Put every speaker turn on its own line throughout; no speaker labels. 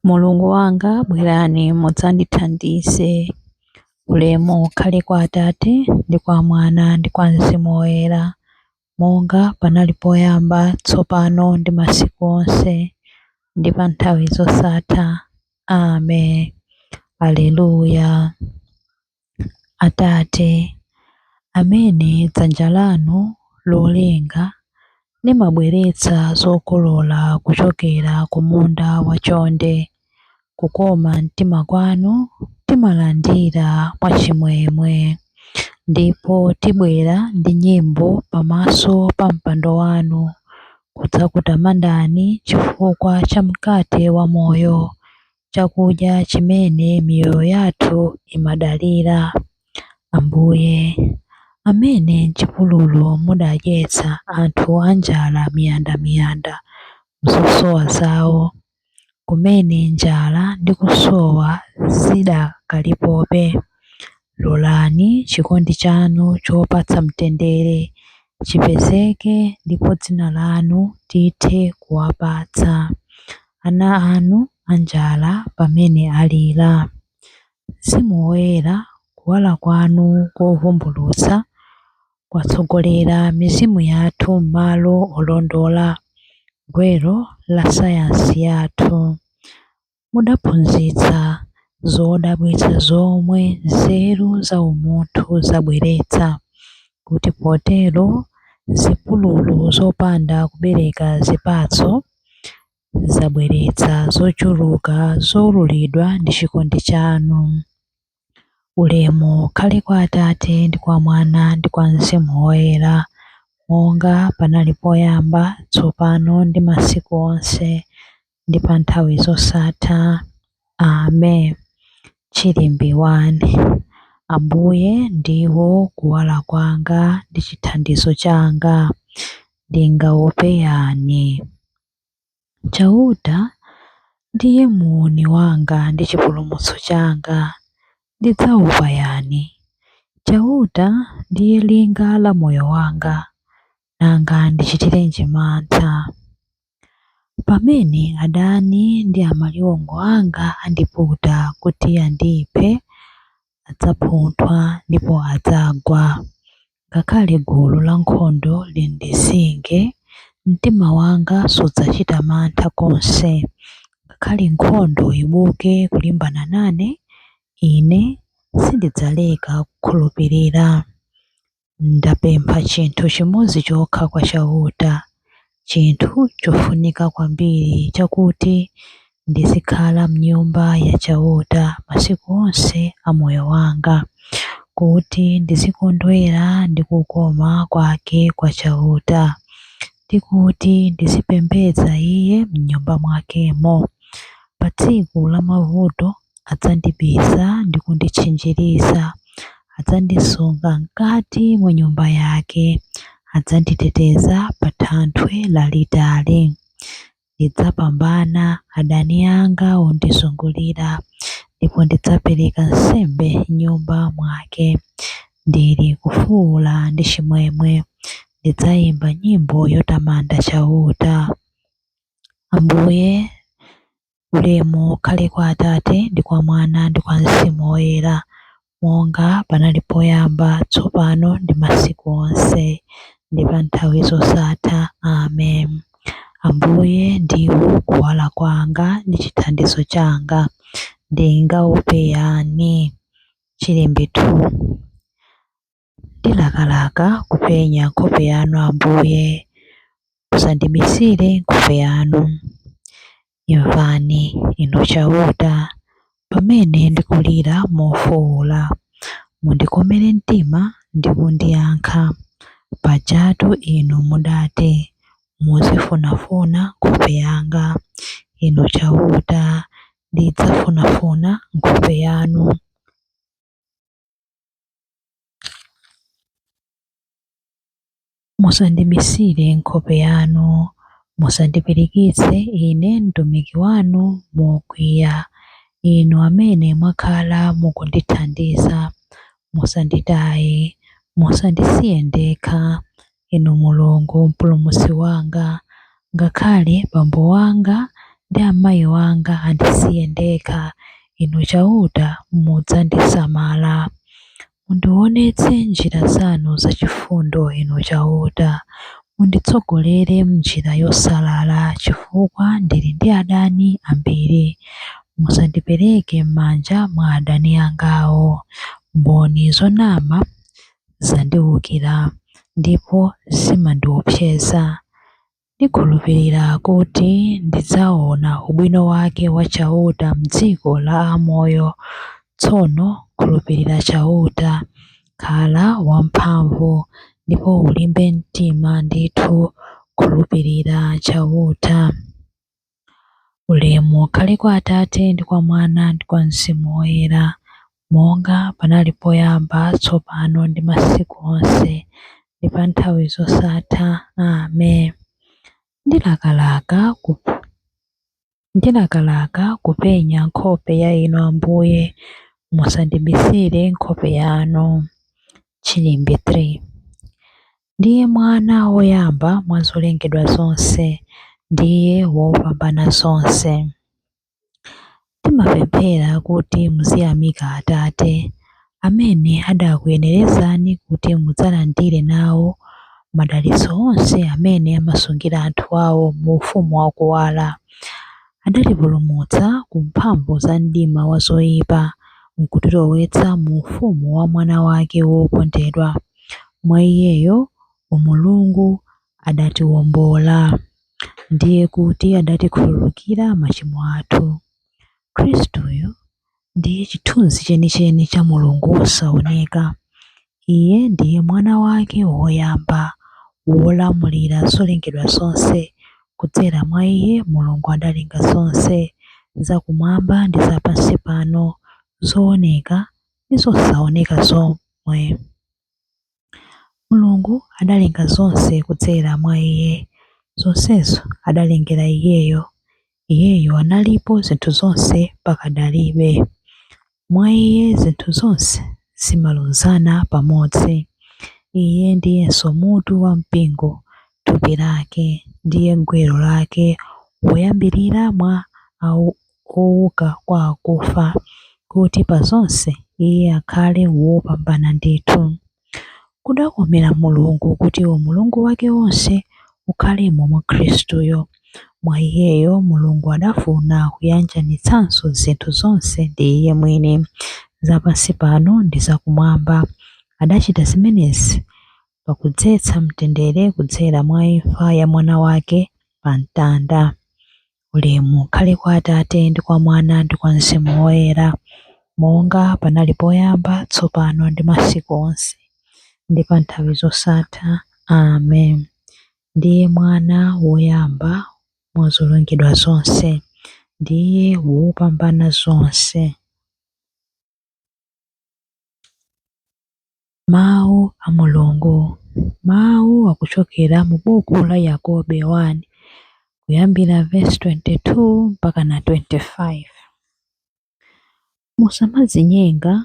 Mulungu wanga bwerani mudzandithandize. Ulemu ukhale kwa Atate ndi kwa Mwana ndi kwa Mzimu Woyera, monga panali poyamba, tsopano ndi masiku onse, ndi pa nthawi zosatha. Amen. Aleluya. Atate, amene dzanja lanu lolenga limabweretsa zokolola kuchokera ku munda wachonde, kukoma mtima kwanu timalandira mwachimwemwe, ndipo tibwera ndi nyimbo pamaso pa mpando wanu kudzakutamandani chifukwa cha mkate wa moyo, chakudya chimene miyoyo yathu imadalira. Ambuye, amene m'chipululu mudadyetsa anthu anjala miyandamiyanda mzosowa zawo, kumene njala ndi kusowa zidakalipobe, lolani chikondi chanu chopatsa mtendere chipezeke, ndipo dzina lanu tithe kuwapatsa ana anu anjala pamene alira. Mzimu Woyera, kuwala kwanu kovumbulutsa kwatsogolera mizimu yathu m'malo olondola gwero la sayansi yathu. Mudaphunzitsa zodabwitsa zomwe nzeru za umunthu zabweretsa, kuti potero zipululu zopanda kubereka zipatso zabweretsa zochuluka zowululidwa ndi chikondi chanu. Ulemu ukhale kwa Atate ndi kwa Mwana ndi kwa Mzimu Woyera, monga panali poyamba, tsopano ndi masiku onse, ndi pa nthawi zosatha. Amen. Chilimbi 1. Ambuye ndiwo kuwala kwanga ndi chithandizo changa, ndingaope yani. Chauta ndiye muuni wanga ndi chipulumutso changa, ndidzaopa yani. Chauta ndiye linga la moyo wanga, nanga ndichitirenji mantha. Pamene adani ndi amaliwongo anga andiputa kuti andiphe, adzapunthwa ndipo adzagwa. Ngakhale gulu la nkhondo lindizinge, mtima wanga sudzachita mantha konse. Ngakhale nkhondo ibuke kulimbana nane, ine sindidzaleka kukhulupirira. Ndapempha chinthu chimodzi chokha kwa Chauta, chinthu chofunika kwambiri, chakuti ndizikhala m'nyumba ya Chauta masiku onse a moyo wanga, kuti ndizikondwera ndi kukoma kwake kwa Chauta, ndi kuti ndizipembedza Iye m'nyumba mwakemo. Pa tsiku la mavuto adzandibisa ndi kunditchinjiriza, adzandisunga mkati mwa nyumba yake, adzanditeteza pa thanthwe lalitali. Ndidzapambana adani anga ondizungulira, ndipo ndidzapereka nsembe m'nyumba mwake. Ndili kufuwula ndi chimwemwe, ndidzayimba nyimbo yotamanda Chauta. Ambuye, ulemu ukhale kwa Atate ndi kwa Mwana ndi kwa Mzimu Woyera, monga panali poyamba, tsopano ndi masiku onse, ndi pa nthawi zosatha. Amen. Ambuye ndiwo kuwala kwanga ndi chithandizo changa, ndingaope yani. Chilimbi 2. Ndilakalaka kupenya nkhope yanu Ambuye, musandibisire nkhope yanu. Imvani inu Chauta, pamene ndikulira mofuwula, mundikomere mtima ndi kundiyankha. Pajatu inu mudati muzifunafuna nkhope yanga. Inu Chauta, ndidzafunafuna nkhope yanu. Musandibisire nkhope yanu, musandipirikitse ine mtumiki wanu mokwiya. Inu amene mwakhala mukundithandiza, musanditaye, musandisiye ndekha. Inu Mulungu mpulumutsi wanga, ngakhale bambo wanga ndi amayi wanga andisiye ndekha, inu chauta mudzandisamala. Mundionetse njira zanu zachifundo, inu chauta. Munditsogolere m'njira yosalala chifukwa ndili ndi adani ambiri. Musandipereke m'manja mwa adani angawo. Mboni zonama zandiwukira ndipo zimandiopseza. Ndikhulupirira kuti ndidzaona ubwino wake wa chauta m'dziko la amoyo. Tsono khulupirira chauta, khala wamphamvu ndipo ulimbe mtima ndithu. Khulupirira chauta. Ulemu ukhale kwa Atate ndi kwa Mwana ndi kwa Mzimu Woyera, monga panali poyamba, tsopano ndi masiku onse, ndi pa nthawi zosatha. Amen. Ndilakalaka kupenya nkhope ya inu Ambuye, musandibisire nkhope yanu. Chilimbe 3. Ndiye mwana woyamba mwa zolengedwa zonse, ndiye wopambana zonse. Timapemphera kuti muziyamika Atate amene adakuyenerezani kuti mudzalandire nawo madalitso onse amene amasungira anthu awo mu ufumu wakuwala. Adatipulumutsa ku mphamvu za mdima wa zoyipa, nkutilowetsa mu ufumu wa mwana wake wokondedwa. Mwa iyeyo umulungu adatiwombola, ndiye kuti adatikhululukira machimo athu. Khristuyo ndiye chithunzi chenicheni cha Mulungu wosaoneka. Iye ndiye mwana wake woyamba, wolamulira zolengedwa zonse. Kudzera mwa iye Mulungu adalenga zonse, zakumwamba ndi zapansi pano, zooneka ndi zosaoneka zomwe. Mulungu adalenga zonse kudzera mwa iye, zonsezo adalengera iyeyo. Iyeyo analipo zinthu zonse pakadalibe. Mwa iye zinthu zonse zimaluzana pamodzi. Iye ndiyenso mutu wa mpingo, thupi lake, ndiye gwero lake, woyambirira mwa owuka kwa akufa, kuti pa zonse iye akhale wopambana ndithu. Kudakomera Mulungu kuti umulungu wake wonse ukhalemo mwa Khristuyo. Mwa iyeyo Mulungu adafuna kuyanjanitsanso zinthu zonse ndi iye mwini, zapansi pano ndi zakumwamba. Adachita zimenezi pakudzetsa mtendere kudzera mwa imfa ya mwana wake pa mtanda. Ulemu ukhale kwa Atate ndi kwa Mwana ndi kwa Mzimu Woyera, monga panali poyamba, tsopano ndi masiku onse, ndi pa nthawi zosatha. Amen. Ndiye mwana woyamba mwa zolengedwa zonse, ndiye wopambana zonse. Mawu a Mulungu. Mawu akuchokera mu buku la Yakobe 1 kuyambira verse 22 mpaka na 25. Musamadzinyenga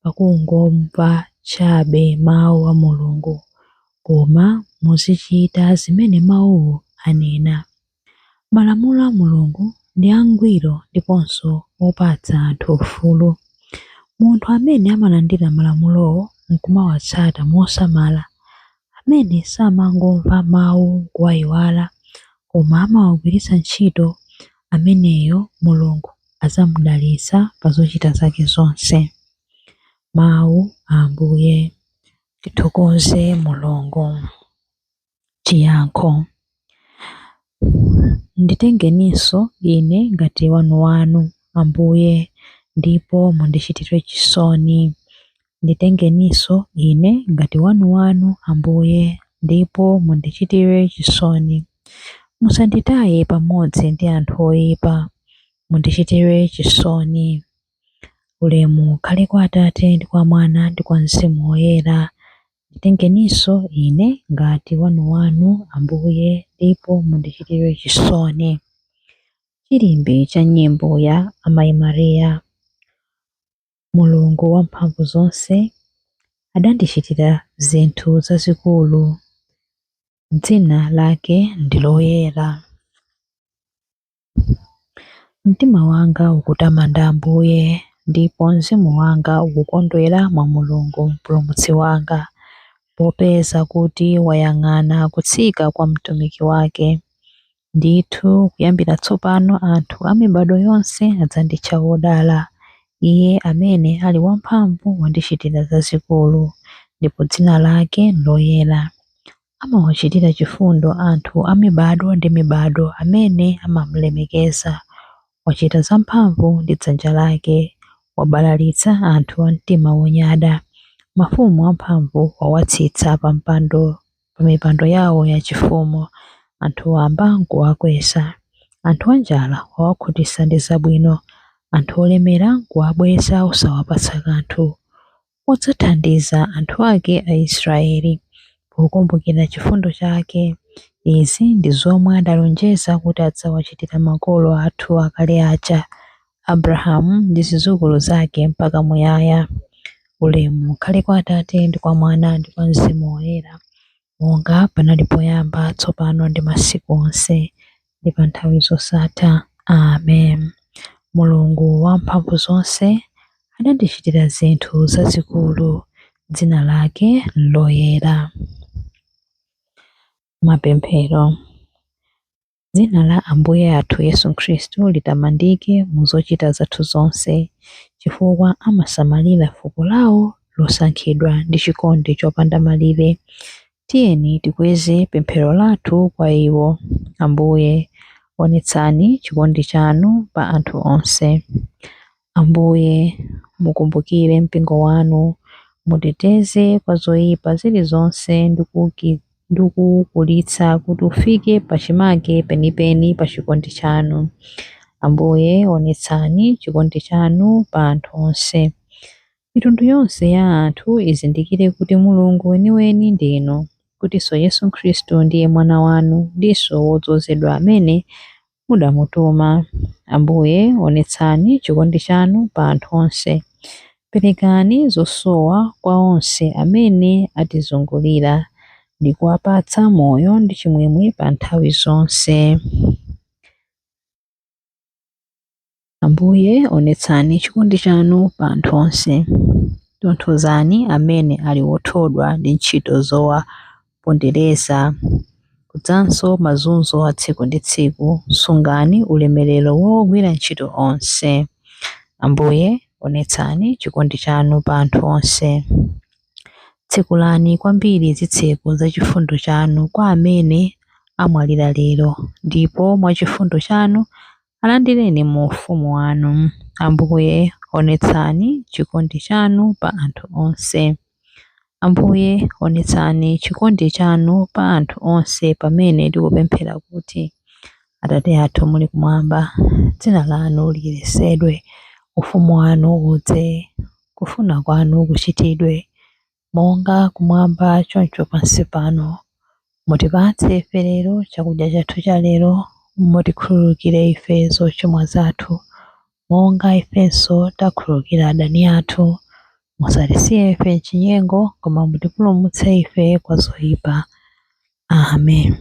pakungomva chabe mawu a Mulungu, koma muzichita zimene mawuwo anena. Malamulo a Mulungu ndi angwiro ndiponso opatsa anthu ufulu. Munthu amene amalandira malamulowo nkumawatsata mosamala, amene samangomva mawu kuwayiwala, koma amawagwiritsa ntchito, ameneyo Mulungu adzamudalitsa pa zochita zake zonse. Mawu a Ambuye. Tithokoze Mulungu. Chiyankho. Nditengeninso ine ngati wanu Ambuye, ndipo mundichitire chisoni. Nditengeninso ine ngati wanu Ambuye, ndipo mundichitire chisoni. Musanditaye pamodzi ndi anthu oyipa, mundichitire chisoni. Ulemu ukhale kwa Atate ndi kwa Mwana ndi kwa Mzimu Woyera. Nditengeninso ine ngati wanu Ambuye, ndipo mundichitire chisoni. Chilimbe cha nyimbo ya Amayi Mariya. Mulungu wamphamvu zonse adandichitira zinthu zazikulu, dzina lake ndi loyera. Mtima wanga ukutamanda Ambuye, ndipo mzimu wanga ukukondwera mwa Mulungu mpulumutsi wanga, popeza kuti wayang'ana kutsika kwa mtumiki wake. Ndithu kuyambira tsopano anthu a mibado yonse adzanditcha wodala. Iye amene ali wamphamvu wandichitira zazikulu, ndipo dzina lake loyera. Amawachitira chifundo anthu a mibado ndi mibado amene amamulemekeza. Wachita zamphamvu ndi dzanja lake, wabalalitsa anthu a mtima wonyada. Mafumu amphamvu wawatsitsa pa mipando yawo yachifumu, anthu wamba nkuwakweza. Anthu anjala wawakhutitsa ndi zabwino, anthu olemera nkuwabweza osawapatsa kanthu. Wodzathandiza anthu ake a Israeli, pokumbukira chifundo chake. Izi ndi zomwe adalonjeza kuti adzawachitira makolo athu akale aja, Abrahamu ndi zidzukulu zake mpaka muyaya. Ulemu ukhale kwa Atate ndi kwa Mwana ndi kwa Mzimu Woyera, monga panali poyamba, tsopano ndi masiku onse, ndi pa nthawi zosatha. Amen. Mulungu wamphamvu zonse adandichitira zinthu zazikulu, dzina lake loyera. Mapemphero. Dzina la Ambuye athu Yesu Khristu litamandike mu zochita zathu zonse, chifukwa amasamalira fuko lawo losankhidwa ndi chikondi chopanda malire. Tiyeni tikweze pemphero lathu kwa iwo. Ambuye, onetsani chikondi chanu pa anthu onse. Ambuye, mukumbukire mpingo wanu, muteteze kwa zoyipa zilizonse ndi kukulitsa kuti ufike pachimake penipeni pa chikondi chanu. Ambuye, onetsani chikondi chanu pa anthu onse. Mitundu yonse ya anthu izindikire kuti Mulungu weniweni ndinu, kutinso Yesu Khristu ndiye mwana wanu ndiso wodzozedwa amene mudamutuma. Ambuye, onetsani chikondi chanu pa anthu onse. Perekani zosowa kwa onse amene atizungulira, ndi kuwapatsa moyo ndi chimwemwe pa nthawi zonse. Ambuye, onetsani chikondi chanu pa anthu onse. Tonthozani amene ali wothodwa ndi ntchito zowapondereza, kudzanso mazunzo a tsiku ndi tsiku. Sungani ulemerero wogwira ntchito onse. Ambuye, onetsani chikondi chanu pa anthu onse. Tsekulani kwambiri zitseko za chifundo chanu kwa amene amwalira lero, ndipo mwa chifundo chanu alandireni mu ufumu wanu. Ambuye, onetsani chikondi chanu pa anthu onse. Ambuye, onetsani chikondi chanu pa anthu onse pamene tikupemphera kuti: Atate athu muli kumwamba, dzina lanu liyeretsedwe, ufumu wanu udze, kufuna kwanu kuchitidwe monga kumwamba choncho pansi pano. Mutipatse ife lero chakudya chathu cha lero, mutikhululukire ife zochimwa zathu, monga ifenso takhululukira adani athu. Musatisiye ife m'chinyengo, koma mutipulumutse ife kwa zoyipa. Amen.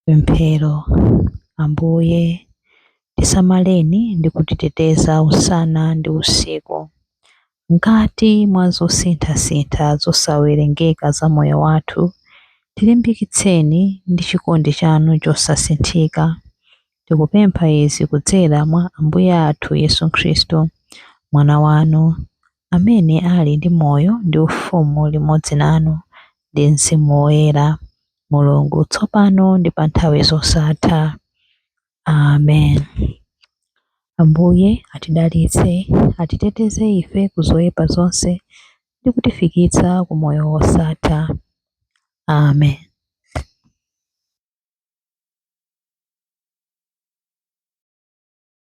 Pemphero. Ambuye, tisamaleni ndi kutiteteza usana ndi usiku. Mkati mwa zosinthasintha zosawerengeka za moyo wathu, tilimbikitseni ndi chikondi chanu chosasinthika. Tikupempha izi kudzera mwa Ambuye athu Yesu Khristu, mwana wanu, amene ali ndi moyo ndi ufumu limodzi nanu ndi Mzimu Woyera, Mulungu tsopano ndi pa nthawi zosatha. Amen. Ambuye atidalitse, atiteteze ife ku zoyipa zonse ndi kutifikitsa ku moyo wosatha. Amen.